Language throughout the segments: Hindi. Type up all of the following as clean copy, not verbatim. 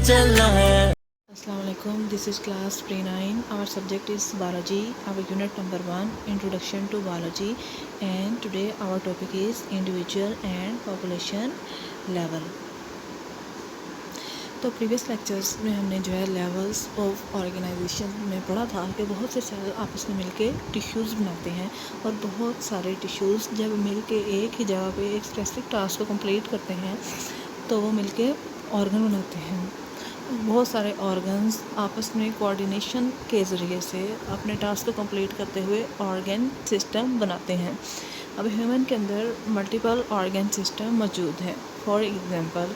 चलना है। Assalamualaikum. This is class pre-9. Our subject is biology. Our unit number 1, introduction to biology, and today our topic is individual and population level. तो प्रीवियस लेक्चर्स में हमने जो है लेवल्स ऑफ ऑर्गेनाइजेशन में पढ़ा था कि बहुत से सेल आपस में मिलके टिश्यूज़ बनाते हैं और बहुत सारे टिश्यूज़ जब मिलके एक ही जगह पे एक स्पेसिफिक टास्क को कंप्लीट करते हैं तो वो मिलके ऑर्गन बनाते हैं। बहुत सारे ऑर्गन्स आपस में कोऑर्डिनेशन के ज़रिए से अपने टास्क को कंप्लीट करते हुए ऑर्गन सिस्टम बनाते हैं। अब ह्यूमन के अंदर मल्टीपल ऑर्गन सिस्टम मौजूद हैं। फॉर एग्जांपल,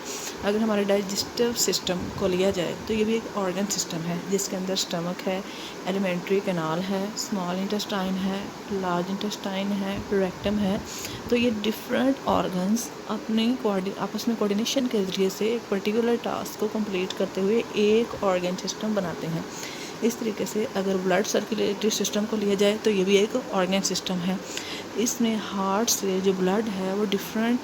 अगर हमारे डाइजेस्टिव सिस्टम को लिया जाए तो ये भी एक ऑर्गन सिस्टम है जिसके अंदर स्टमक है, एलिमेंट्री कैनाल है, स्मॉल इंटेस्टाइन है, लार्ज इंटेस्टाइन है, रेक्टम है। तो ये डिफरेंट ऑर्गन्स अपने आपस में कोऑर्डिनेशन के ज़रिए से एक पर्टिकुलर टास्क को कंप्लीट करते हुए एक ऑर्गन सिस्टम बनाते हैं। इस तरीके से अगर ब्लड सर्कुलेटरी सिस्टम को लिया जाए तो ये भी एक ऑर्गन सिस्टम है। इसमें हार्ट से जो ब्लड है वो डिफरेंट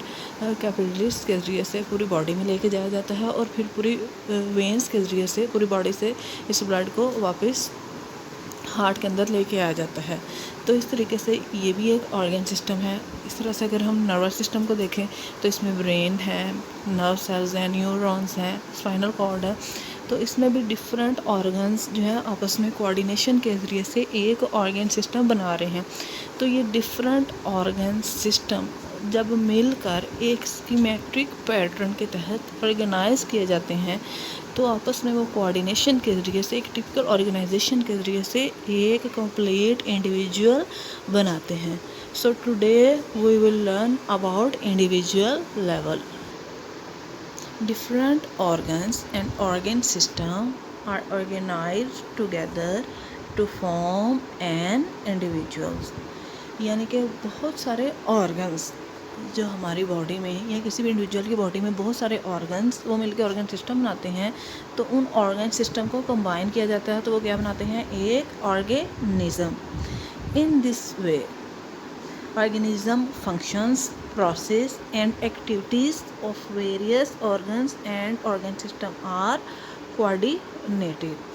कैपिलरीज के ज़रिए से पूरी बॉडी में लेके जाया जाता है और फिर पूरी वेंस के ज़रिए से पूरी बॉडी से इस ब्लड को वापस हार्ट के अंदर लेके आया जाता है। तो इस तरीके से ये भी एक ऑर्गन सिस्टम है। इस तरह से अगर हम नर्वस सिस्टम को देखें तो इसमें ब्रेन है, नर्व सेल्स हैं, न्यूरॉन्स हैं, स्पाइनल कॉर्ड है। तो इसमें भी डिफरेंट ऑर्गन्स जो है आपस में कोऑर्डिनेशन के ज़रिए से एक ऑर्गन सिस्टम बना रहे हैं। तो ये डिफरेंट ऑर्गन सिस्टम जब मिलकर एक स्कीमेट्रिक पैटर्न के तहत ऑर्गेनाइज किए जाते हैं तो आपस में वो कोऑर्डिनेशन के ज़रिए से एक टिपिकल ऑर्गेनाइजेशन के ज़रिए से एक कंप्लीट इंडिविजुअल बनाते हैं। So today we will learn about individual level. Different organs and organ system are organized together to form an individual। यानी कि बहुत सारे ऑर्गन्स जो हमारी बॉडी में या किसी भी इंडिविजुअल की बॉडी में बहुत सारे ऑर्गन्स वो मिलकर ऑर्गन सिस्टम बनाते हैं। तो उन ऑर्गन सिस्टम को कंबाइन किया जाता है तो वो क्या बनाते हैं, एक organism. In this way organism functions, process and activities of various organs and organ system are coordinated।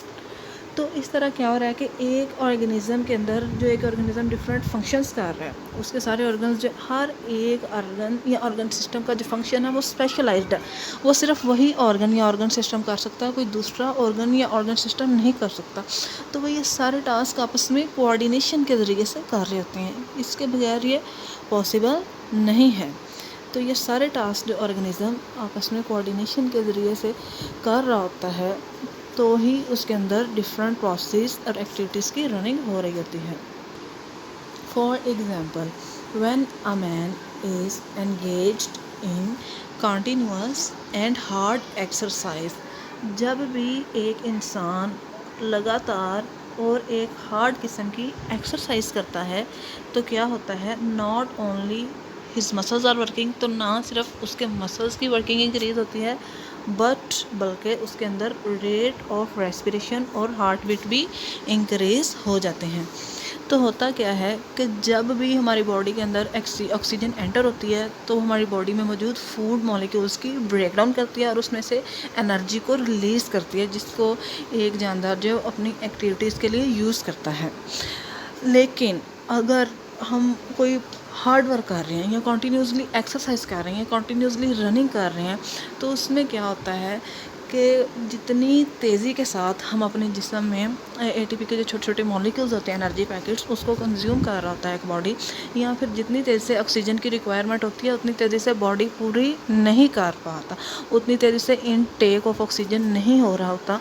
तो इस तरह क्या हो रहा है कि एक ऑर्गेनिज्म के अंदर जो एक ऑर्गेनिज्म डिफरेंट फंक्शंस कर रहा है उसके सारे ऑर्गन्स जो हर एक ऑर्गन या ऑर्गन सिस्टम का जो फंक्शन है वो स्पेशलाइज्ड है। वो सिर्फ वही ऑर्गन या ऑर्गन सिस्टम कर सकता है, कोई दूसरा ऑर्गन या ऑर्गन सिस्टम नहीं कर सकता। तो वो ये सारे टास्क आपस में कोऑर्डिनेशन के ज़रिए से कर रहे होते हैं, इसके बगैर ये पॉसिबल नहीं है। तो ये सारे टास्क जो ऑर्गेनिज्म आपस में कोऑर्डिनेशन के ज़रिए से कर रहा होता है तो ही उसके अंदर डिफरेंट प्रोसेस और एक्टिविटीज़ की रनिंग हो रही होती है। For example, when a man is engaged in continuous and hard exercise, जब भी एक इंसान लगातार और एक हार्ड किस्म की एक्सरसाइज करता है तो क्या होता है, not only his muscles are working, तो ना सिर्फ उसके मसल्स की वर्किंग इंक्रीज होती है बल्कि उसके अंदर रेट ऑफ रेस्पिरेशन और हार्ट बीट भी इंक्रीज हो जाते हैं। तो होता क्या है कि जब भी हमारी बॉडी के अंदर ऑक्सीजन एंटर होती है तो हमारी बॉडी में मौजूद फूड मॉलिक्यूल्स की ब्रेकडाउन करती है और उसमें से एनर्जी को रिलीज़ करती है जिसको एक जानदार जो अपनी एक्टिविटीज़ के लिए यूज़ करता है। लेकिन अगर हम कोई हार्ड वर्क कर रहे हैं या कॉन्टीन्यूसली एक्सरसाइज कर रहे हैं, कॉन्टीन्यूसली रनिंग कर रहे हैं, तो उसमें क्या होता है कि जितनी तेज़ी के साथ हम अपने जिस्म में एटीपी के जो छोटे छोटे मॉलिक्यूल्स होते हैं, एनर्जी पैकेट्स, उसको कंज्यूम कर रहा होता है एक बॉडी, या फिर जितनी तेज़ी से ऑक्सीजन की रिक्वायरमेंट होती है उतनी तेज़ी से बॉडी पूरी नहीं कर पाता, उतनी तेज़ी से इनटेक ऑफ ऑक्सीजन नहीं हो रहा होता।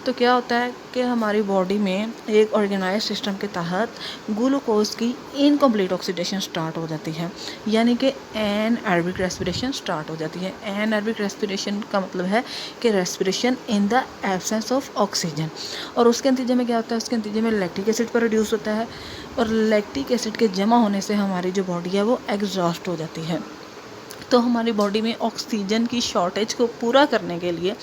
तो क्या होता है कि हमारी बॉडी में एक ऑर्गेनाइज सिस्टम के तहत ग्लूकोज की इनकम्प्लीट ऑक्सीडेशन स्टार्ट हो जाती है, यानी कि एनएरोबिक रेस्पिरेशन स्टार्ट हो जाती है। एनएरोबिक रेस्पिरेशन का मतलब है कि respiration in the absence of oxygen. और उसके नतीजे में क्या होता है, उसके नतीजे में लैक्टिक एसिड प्रोड्यूस होता है और लैक्टिक एसिड के जमा होने से हमारी जो बॉडी है वो एग्जॉस्ट हो जाती है। तो हमारी बॉडी में ऑक्सीजन की शॉर्टेज को पूरा करने के लिए,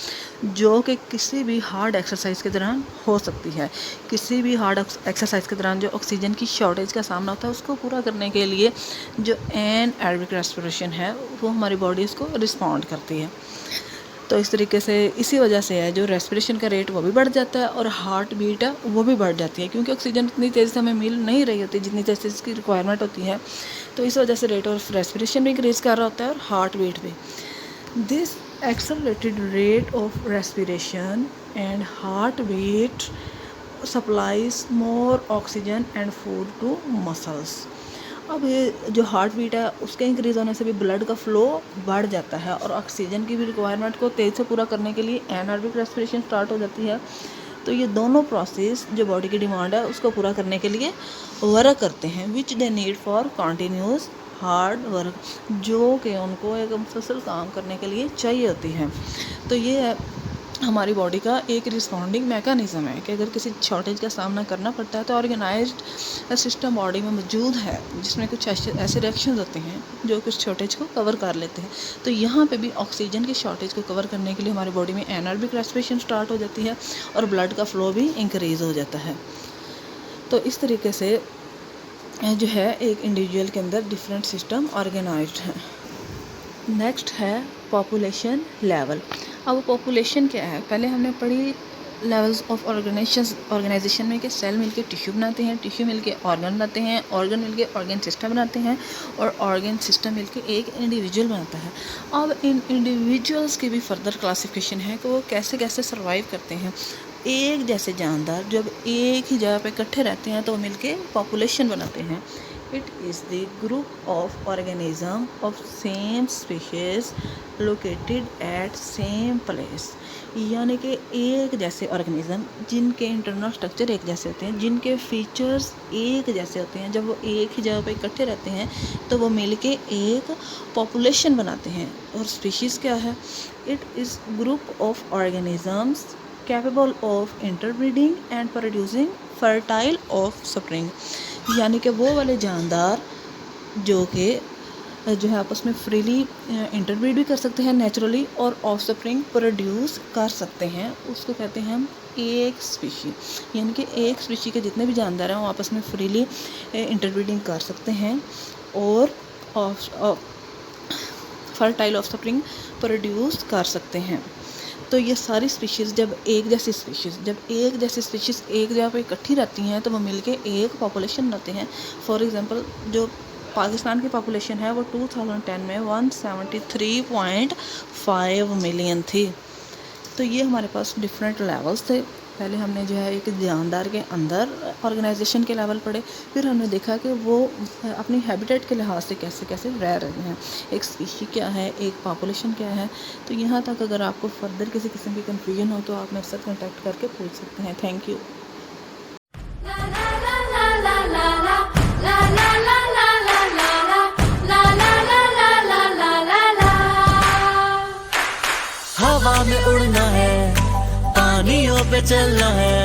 जो कि किसी भी हार्ड एक्सरसाइज के दौरान हो सकती है, किसी भी हार्ड एक्सरसाइज के दौरान जो ऑक्सीजन की शॉर्टेज का सामना होता है उसको पूरा करने के लिए जो एनएरोबिक रेस्पिरेशन है वो हमारी बॉडी इसको रिस्पॉन्ड करती है। तो इस तरीके से इसी वजह से है जो रेस्पिरेशन का रेट वो भी बढ़ जाता है और हार्ट बीट है वो भी बढ़ जाती है, क्योंकि ऑक्सीजन इतनी तेज़ी से हमें मिल नहीं रही होती जितनी तेज़ी से इसकी रिक्वायरमेंट होती है। तो इस वजह से रेट ऑफ रेस्पिरेशन भी इंक्रीज़ कर रहा होता है और हार्ट बीट भी। This accelerated rate of respiration and heart beat supplies more oxygen and food to muscles. अब ये जो हार्ट बीट है उसके इंक्रीज़ होने से भी ब्लड का फ्लो बढ़ जाता है और ऑक्सीजन की भी रिक्वायरमेंट को तेज़ से पूरा करने के लिए एनारोबिक रेस्पिरेशन स्टार्ट हो जाती है। तो ये दोनों प्रोसेस जो बॉडी की डिमांड है उसको पूरा करने के लिए वर्क करते हैं, which they need for continuous hard work, जो कि उनको एक मुसलसल काम करने के लिए चाहिए होती है। तो ये है हमारी बॉडी का एक रिस्पॉन्डिंग मैकेनिज़्म है कि अगर किसी शॉर्टेज का सामना करना पड़ता है तो ऑर्गेनाइज्ड सिस्टम बॉडी में मौजूद है जिसमें कुछ ऐसे रिएक्शंस होते हैं जो कुछ शॉर्टेज को कवर कर लेते हैं। तो यहाँ पे भी ऑक्सीजन की शॉर्टेज को कवर करने के लिए हमारी बॉडी में एनारोबिक रेस्पिरेशन स्टार्ट हो जाती है और ब्लड का फ्लो भी इंक्रीज़ हो जाता है। तो इस तरीके से जो है एक इंडिविजुअल के अंदर डिफरेंट सिस्टम ऑर्गेनाइज्ड है। नेक्स्ट है पॉपुलेशन लेवल। अब पॉपुलेशन क्या है, पहले हमने पढ़ी लेवल्स ऑफ ऑर्गेनाइजेशन में कि सेल मिलके टिश्यू बनाते हैं, टिश्यू मिलके ऑर्गन बनाते हैं, ऑर्गन मिलके ऑर्गन सिस्टम बनाते हैं और ऑर्गन सिस्टम मिलके एक इंडिविजुअल बनाता है। अब इन इंडिविजुअल्स की भी फर्दर क्लासिफिकेशन है कि वो कैसे कैसे सर्वाइव करते हैं। एक जैसे जानदार जब एक ही जगह पे इकट्ठे रहते हैं तो वो मिलके पॉपुलेशन बनाते हैं। It is the group of organism of same species located at same place। यानी कि एक जैसे ऑर्गेनिज्म जिनके इंटरनल स्ट्रक्चर एक जैसे होते हैं, जिनके फीचर्स एक जैसे होते हैं, जब वो एक ही जगह पे इकट्ठे रहते हैं तो वो मिलके एक पॉपुलेशन बनाते हैं। और स्पीशीज़ क्या है? It is group of organisms capable of interbreeding and producing fertile of spring. यानी कि वो वाले जानदार जो है आपस में फ्रीली इंटरब्रीड भी कर सकते हैं नेचुरली और ऑफस्प्रिंग प्रोड्यूस कर सकते हैं, उसको कहते हैं हम एक स्पीशी। यानी कि एक स्पीशी के जितने भी जानदार हैं वो आपस में फ्रीली इंटरब्रीडिंग कर सकते हैं और फर्टाइल ऑफस्प्रिंग प्रोड्यूस कर सकते हैं। तो ये सारी स्पीशीज़ जब एक जैसी स्पीशीज़ एक जगह पे इकट्ठी रहती हैं तो वो मिलके एक पॉपुलेशन बनाते हैं। फॉर एग्जांपल जो पाकिस्तान की पॉपुलेशन है वो 2010 में 173.5 मिलियन थी। तो ये हमारे पास डिफरेंट लेवल्स थे। पहले हमने जो है एक जानदार के अंदर ऑर्गेनाइजेशन के लेवल पढ़े, फिर हमने देखा कि वो अपनी हैबिटेट के लिहाज से कैसे कैसे रह रहे हैं, एक स्पीशी क्या है, एक पॉपुलेशन क्या है। तो यहाँ तक अगर आपको फर्दर किसी किस्म की कन्फ्यूजन हो तो आप मेरे साथ कॉन्टैक्ट करके पूछ सकते हैं। Thank you. हवा में उड़ना है, पानियों पे चलना है।